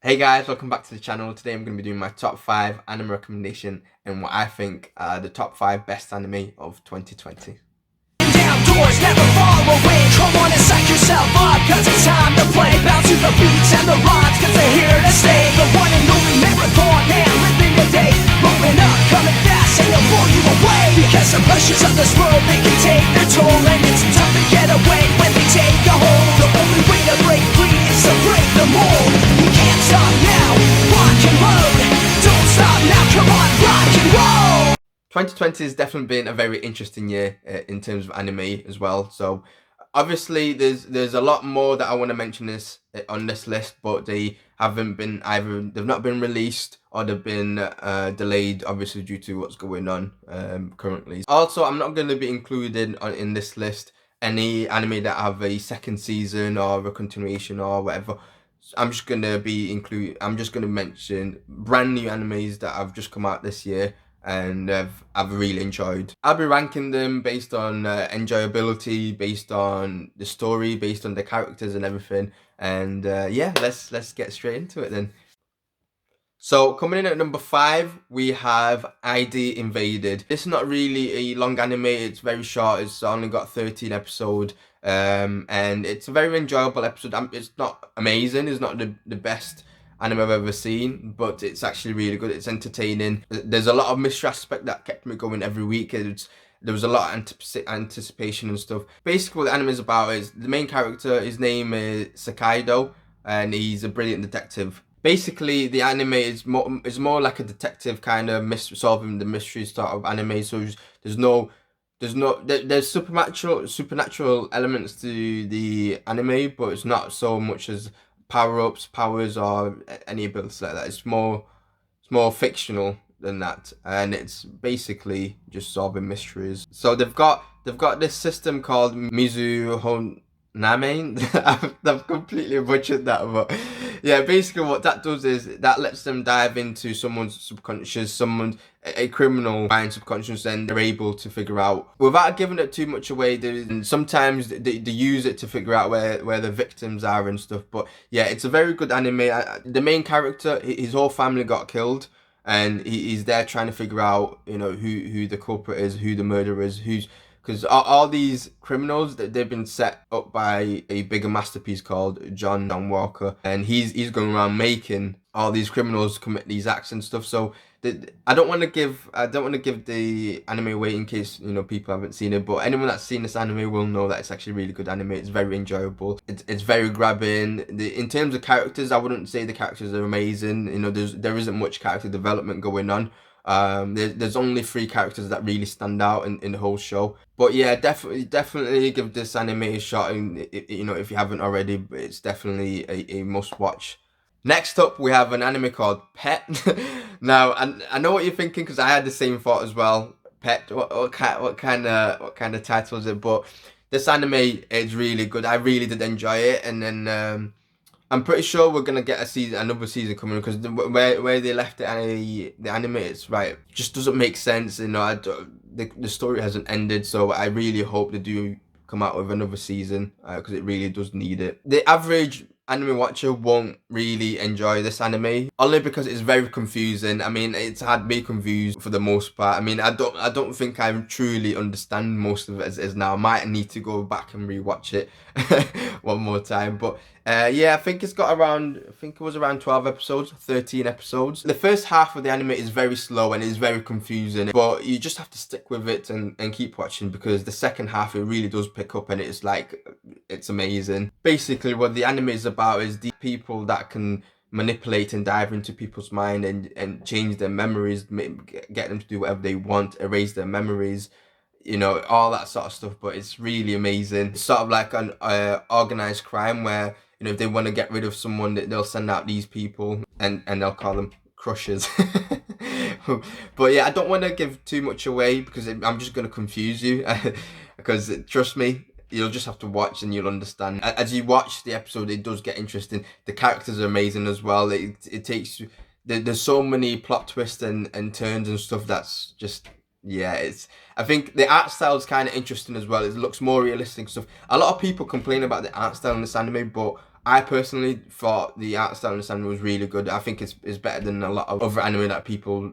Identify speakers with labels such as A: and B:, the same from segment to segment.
A: Hey guys, welcome back to the channel. Today I'm going to be doing my top 5 anime recommendation and what I think are the top 5 best anime of 2020.
B: Down doors, never fall away. Come on and psych yourself up, cause it's time to play. Bounce to the beats and the rhymes, cause they're here to stay. The one and only marathon man, living the day. Moving up, coming fast, and they'll blow you away. Because the pressures of this world, they can take their toll. And it's tough to get away when they take a hold. The only way to break free is to break the mold. You can't stop now, rock and load. Don't stop now, come on, rock and roll.
A: 2020 has definitely been a very interesting year in terms of anime as well. So obviously there's a lot more that I want to mention on this list, but they haven't been they've not been released or they've been delayed, obviously due to what's going on currently. Also, I'm not going to be including in this list any anime that have a second season or a continuation or whatever. I'm just going to mention brand new animes that have just come out this year and I've really enjoyed. I'll be ranking them based on enjoyability, based on the story, based on the characters and everything. And yeah, let's get straight into it then. So coming in at number 5, we have ID Invaded. This is not really a long anime, it's very short, it's only got 13 episodes. And it's a very enjoyable episode. It's not amazing, it's not the best anime I've ever seen, but it's actually really good. It's entertaining. There's a lot of mystery aspect that kept me going every week. There was a lot of anticipation and stuff. Basically what the anime is about is the main character, his name is Sakaido, and he's a brilliant detective. Basically, the anime is more like a detective kind of solving the mysteries sort of anime. So there's supernatural elements to the anime, but it's not so much as powers, or any abilities like that. It's more fictional than that, and it's basically just solving mysteries. So they've got this system called Mizuhoname. I've completely butchered that, but yeah, basically what that does is that lets them dive into someone's subconscious, a criminal mind subconscious, and they're able to figure out, without giving it too much away, sometimes they use it to figure out where the victims are and stuff. But yeah, it's a very good anime. The main character, his whole family got killed, and he's there trying to figure out, who the culprit is, who the murderer is, because all these criminals, they've been set up by a bigger masterpiece called John Walker, and he's going around making all these criminals commit these acts and stuff. So I don't want to give the anime away in case people haven't seen it, but anyone that's seen this anime will know that it's actually really good anime. It's very enjoyable. It's very grabbing. In terms of characters, I wouldn't say the characters are amazing. There isn't much character development going on. There's only 3 characters that really stand out in the whole show. But yeah, definitely give this anime a shot. And if you haven't already, it's definitely a must watch. Next up, we have an anime called Pet. Now, I know what you're thinking, because I had the same thought as well. Pet, what kind of title is it? But this anime is really good. I really did enjoy it, and then I'm pretty sure we're gonna get another season coming, because where they left the anime, it's right, just doesn't make sense. The story hasn't ended, so I really hope they do come out with another season, because it really does need it. The average anime watcher won't really enjoy this anime, only because it's very confusing. I mean, it's had me confused for the most part. I mean, I don't think I truly understand most of it as is now. I might need to go back and rewatch it one more time. But yeah, I think it was around 12 episodes, 13 episodes. The first half of the anime is very slow and is very confusing, but you just have to stick with it and keep watching, because the second half, it really does pick up, and it's amazing. Basically, what the anime is about is the people that can manipulate and dive into people's mind and change their memories, get them to do whatever they want, erase their memories, all that sort of stuff. But it's really amazing. It's sort of like an organized crime where, if they want to get rid of someone, they'll send out these people, and they'll call them crushers. But yeah, I don't want to give too much away, because I'm just going to confuse you. Because trust me, you'll just have to watch and you'll understand. As you watch the episode, it does get interesting. The characters are amazing as well. It takes, there's so many plot twists and turns and stuff that's just, yeah, I think the art style is kind of interesting as well. It looks more realistic stuff. A lot of people complain about the art style in this anime, but I personally thought the art style in this anime was really good. I think it's better than a lot of other anime that people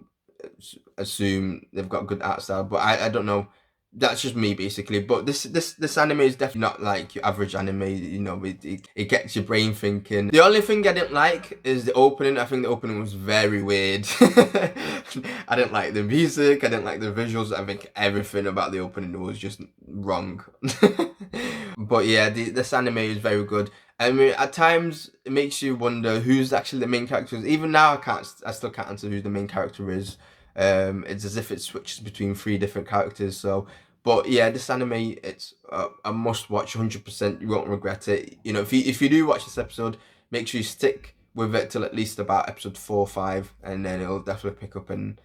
A: assume they've got good art style, but I don't know. That's just me basically. But this anime is definitely not like your average anime. You know, it gets your brain thinking. The only thing I didn't like is the opening. I think the opening was very weird. I didn't like the music. I didn't like the visuals. I think everything about the opening was just wrong. But yeah, this anime is very good. I mean, at times it makes you wonder who's actually the main characters. Even now, I still can't answer who the main character is. It's as if it switches between three different characters. So, but yeah, this anime, it's a must watch. 100%, you won't regret it. You know, if you do watch this episode, make sure you stick with it till at least about episode 4 or 5, and then it'll definitely pick up and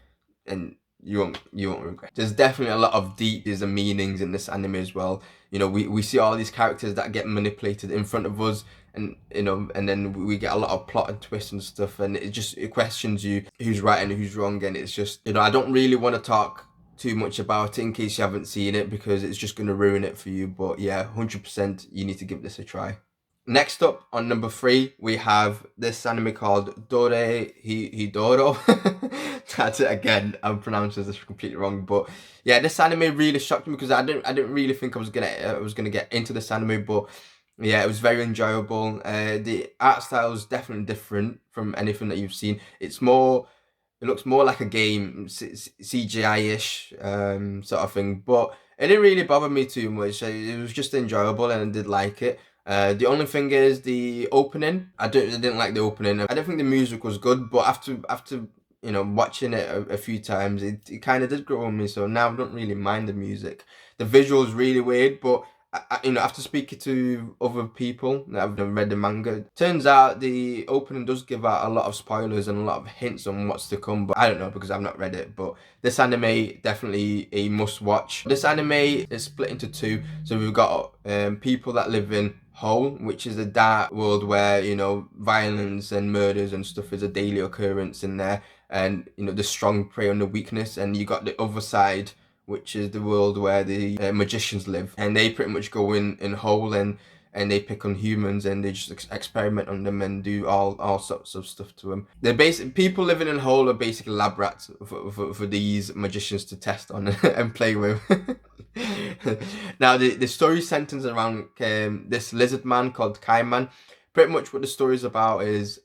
A: you won't regret. There's definitely a lot of deep and meanings in this anime as well. You know, we see all these characters that get manipulated in front of us, and you know, and then we get a lot of plot and twists and stuff, and it questions you who's right and who's wrong, and it's just, you know, I don't really want to talk too much about it in case you haven't seen it, because it's just going to ruin it for you. But yeah, 100% you need to give this a try. Next up, on number 3, we have this anime called Dorohedoro. That's it again. I'm pronouncing this completely wrong, but yeah, this anime really shocked me because I didn't really think I was gonna get into this anime, but yeah, it was very enjoyable. The art style is definitely different from anything that you've seen. It looks more like a game, CGI-ish sort of thing, but it didn't really bother me too much. It was just enjoyable, and I did like it. The only thing is the opening. I didn't like the opening. I didn't think the music was good, but after you know, watching it a few times, it kind of did grow on me. So now I don't really mind the music. The visuals really weird, but you know, after speaking to other people that have read the manga, turns out the opening does give out a lot of spoilers and a lot of hints on what's to come. But I don't know because I've not read it. But this anime definitely a must watch. This anime is split into two. So we've got people that live in Whole, which is a dark world where, you know, violence and murders and stuff is a daily occurrence in there, and you know, the strong prey on the weakness. And you got the other side, which is the world where the magicians live, and they pretty much go in Whole, and they pick on humans, and they just experiment on them and do all sorts of stuff to them. They're basic people living in Whole are basically lab rats for these magicians to test on and play with. Now the story centers around this lizard man called Kaiman. Pretty much what the story is about is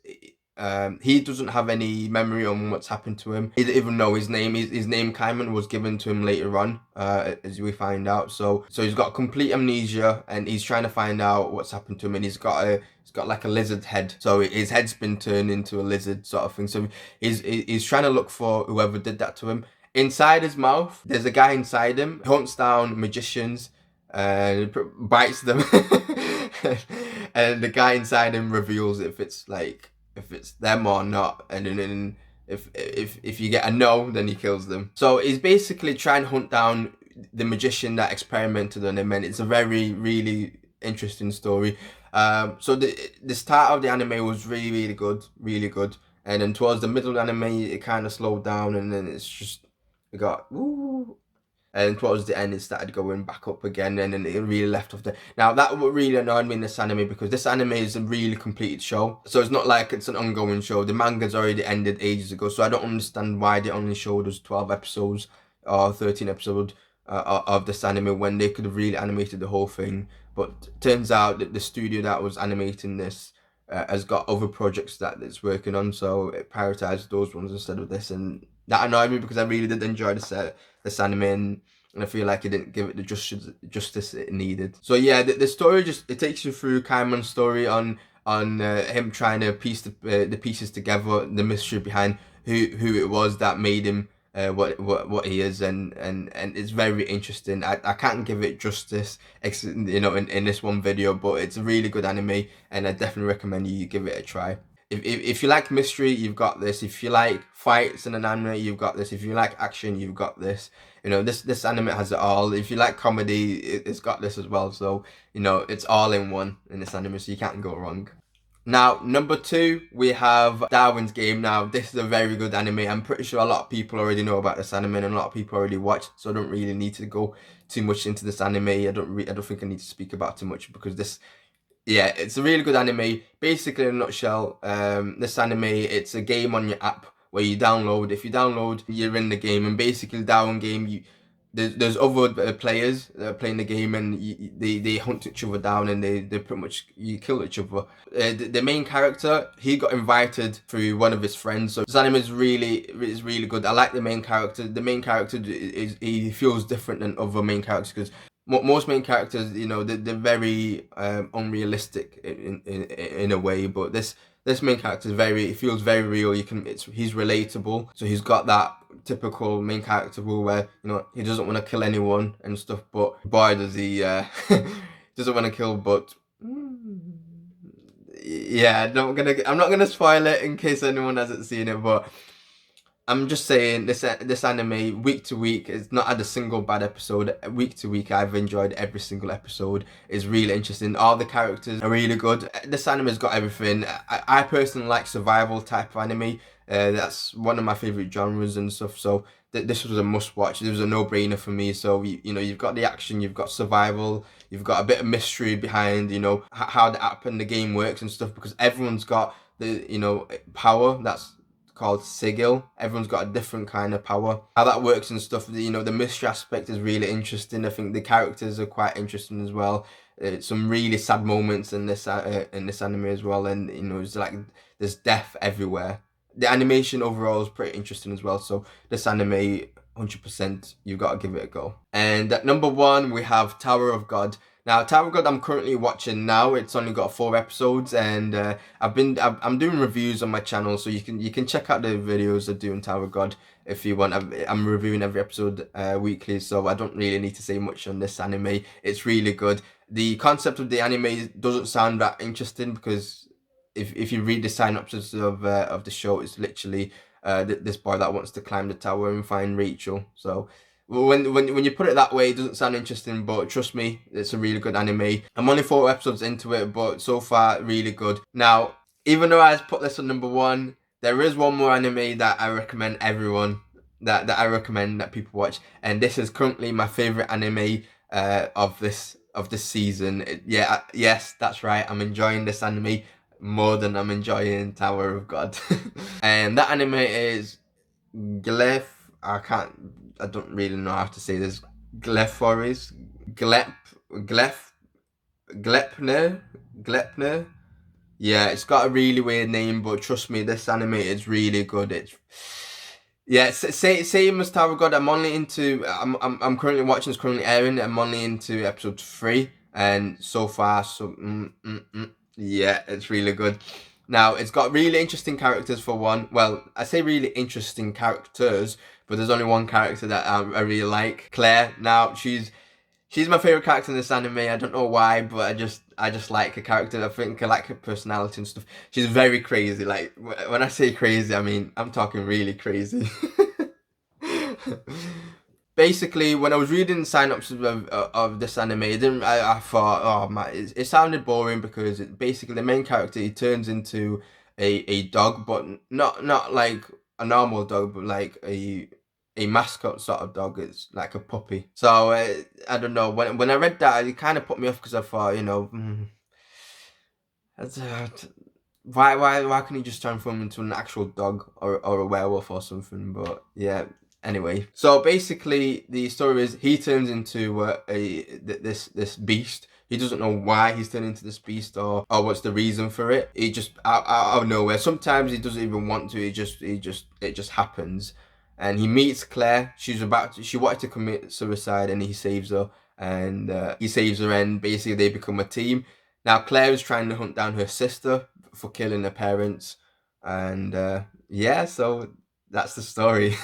A: he doesn't have any memory on what's happened to him, even though his name Kaiman was given to him later on, as we find out. So he's got complete amnesia, and he's trying to find out what's happened to him, and he's got like a lizard head. So his head's been turned into a lizard sort of thing. So he's trying to look for whoever did that to him. Inside his mouth, there's a guy inside him, hunts down magicians and bites them. And the guy inside him reveals if it's them or not, and then if you get a no, then he kills them. So he's basically trying to hunt down the magician that experimented on him, and it's a very, really interesting story. So the start of the anime was really good, and then towards the middle of the anime it kind of slowed down, and then it's just it got woo. And towards the end, it started going back up again, and then it really left off there. Now, that would really annoyed me in this anime, because this anime is a really completed show. So it's not like it's an ongoing show. The manga's already ended ages ago, so I don't understand why they only showed us 12 episodes or 13 episodes of this anime when they could have really animated the whole thing. But turns out that the studio that was animating this has got other projects that it's working on, so it prioritized those ones instead of this, and that annoyed me because I really did enjoy this anime, and I feel like it didn't give it the justice it needed. So yeah, the story it takes you through Kaiman's story on him trying to piece the pieces together, the mystery behind who it was that made him what he is, and it's very interesting. I can't give it justice, you know, in this one video, but it's a really good anime, and I definitely recommend you give it a try. If you like mystery, you've got this. If you like fights in an anime, you've got this. If you like action, you've got this. You know, this anime has it all. If you like comedy, it's got this as well. So, you know, it's all in one in this anime, so you can't go wrong. Now, number 2, we have Darwin's Game. Now, this is a very good anime. I'm pretty sure a lot of people already know about this anime, and a lot of people already watched, so I don't really need to go too much into this anime. I don't think I need to speak about it too much, because Yeah, it's a really good anime. Basically, in a nutshell, this anime, it's a game on your app where you download. If you download, you're in the game, and basically, down game, there's other players that are playing the game, and they hunt each other down, and they pretty much you kill each other. The main character, he got invited through one of his friends, so this anime is really good. I like the main character. The main character is he feels different than other main characters because most main characters, they're very unrealistic in a way, but this main character is it feels very real. He's relatable, so he's got that typical main character rule where he doesn't want to kill anyone and stuff, but boy does he doesn't want to kill, but yeah, I'm not gonna spoil it in case anyone hasn't seen it, but I'm just saying this anime week to week it's not had a single bad episode. Week to week I've enjoyed every single episode. It's really interesting. All the characters are really good. This anime's got everything. I personally like survival type of anime. That's one of my favorite genres and stuff. So this was a must watch. It was a no brainer for me. So you've got the action, you've got survival, you've got a bit of mystery behind how the app and the game works and stuff because everyone's got the power that's called sigil. Everyone's got a different kind of power. How that works and stuff, the mystery aspect is really interesting. I think the characters are quite interesting as well. Some really sad moments in this anime as well, and it's like there's death everywhere. The animation overall is pretty interesting as well. So this anime, 100%, you've got to give it a go. And at number 1, we have Tower of God. Now, Tower of God, I'm currently watching now. It's only got 4 episodes, and I'm doing reviews on my channel, so you can check out the videos I do in Tower of God if you want. I'm reviewing every episode weekly, so I don't really need to say much on this anime. It's really good. The concept of the anime doesn't sound that interesting because if you read the synopsis of the show, it's literally this boy that wants to climb the tower and find Rachel. So when you put it that way, it doesn't sound interesting, but trust me, it's a really good anime. I'm only 4 episodes into it, but so far, really good. Now, even though I put this on number 1, there is one more anime that I recommend everyone, that I recommend that people watch, and this is currently my favorite anime of this season. Yes, that's right, I'm enjoying this anime more than I'm enjoying Tower of God. And that anime is Glef. I don't really know how to say this. Gleiphoris, Glep, Gleipnir. Yeah, it's got a really weird name, but trust me, this anime is really good. Same as Tower of God. I'm currently watching. It's currently airing. I'm only into episode 3, and so far, yeah, it's really good. Now, it's got really interesting characters for one. Well, I say really interesting characters, but there's only one character that I really like, Claire. Now, she's my favorite character in this anime. I don't know why, but I just like her character. I think I like her personality and stuff. She's very crazy. Like when I say crazy, I mean I'm talking really crazy. Basically, when I was reading the synopsis of this anime, I thought, oh man, it sounded boring because basically the main character, he turns into a dog, but not like a normal dog, but like a mascot sort of dog. It's like a puppy. So I don't know. When I read that, it kind of put me off because I thought, why can't he just transform into an actual dog or a werewolf or something? But yeah. Anyway, so basically the story is he turns into this beast. He doesn't know why he's turned into this beast or what's the reason for it. He just out of nowhere. Sometimes he doesn't even want to. It just happens. And he meets Claire. She wanted to commit suicide, and he saves her. And and basically they become a team. Now Claire is trying to hunt down her sister for killing her parents, and so that's the story.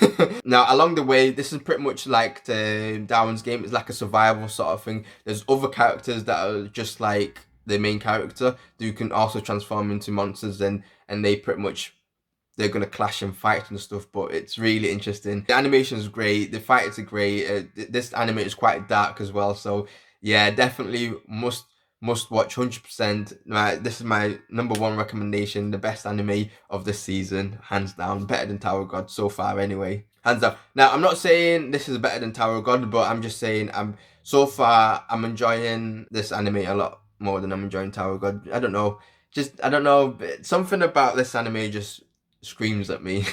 A: Now, along the way, this is pretty much like the Darwin's game. It's like a survival sort of thing. There's other characters that are just like the main character who can also transform into monsters, and they pretty much they're gonna clash and fight and stuff. But it's really interesting. The animation is great. The fights are great. This anime is quite dark as well. So yeah, definitely must watch 100%. This is my number 1 recommendation. The best anime of this season, hands down. Better than Tower of God so far, anyway. Hands down. Now, I'm not saying this is better than Tower of God, but I'm just saying I'm enjoying this anime a lot more than I'm enjoying Tower of God. I don't know. Just, I don't know. Something about this anime just screams at me.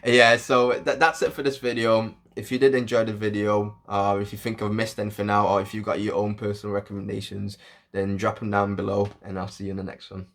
A: Yeah, so that's it for this video. If you did enjoy the video, or if you think I've missed anything out, or if you've got your own personal recommendations, then drop them down below, and I'll see you in the next one.